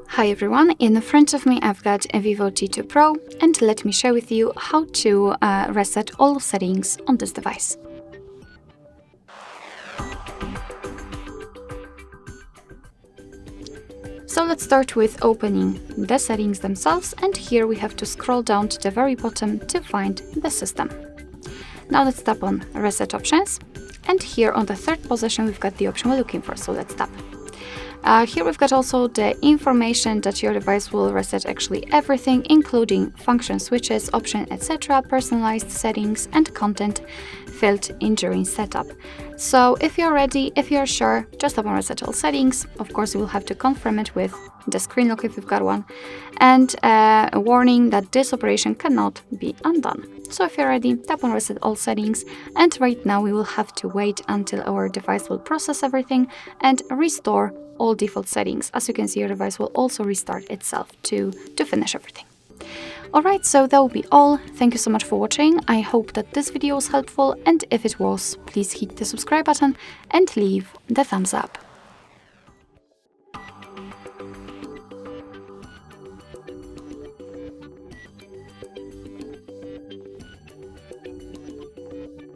Hi everyone, in front of me I've got a VIVO T2 Pro, and let me share with you how to reset all settings on this device. So let's start with opening the settings themselves, and here we have to scroll down to the very bottom to find the system. Now let's tap on Reset Options, and here on the third position we've got the option we're looking for, so let's tap. Here we've got also the information that your device will reset actually everything, including function switches, option, etc., personalized settings, and content filled in during setup. So if you're ready, if you're sure, just tap on Reset All Settings. Of course, you will have to confirm it with the screen lock if you've got one, and a warning that this operation cannot be undone. So if you're ready, tap on Reset All Settings, and right now we will have to wait until our device will process everything and restore all default settings. As you can see, your device will also restart itself to finish everything. Alright, so that will be all. Thank you so much for watching. I hope that this video was helpful, and if it was, please hit the subscribe button and leave the thumbs up.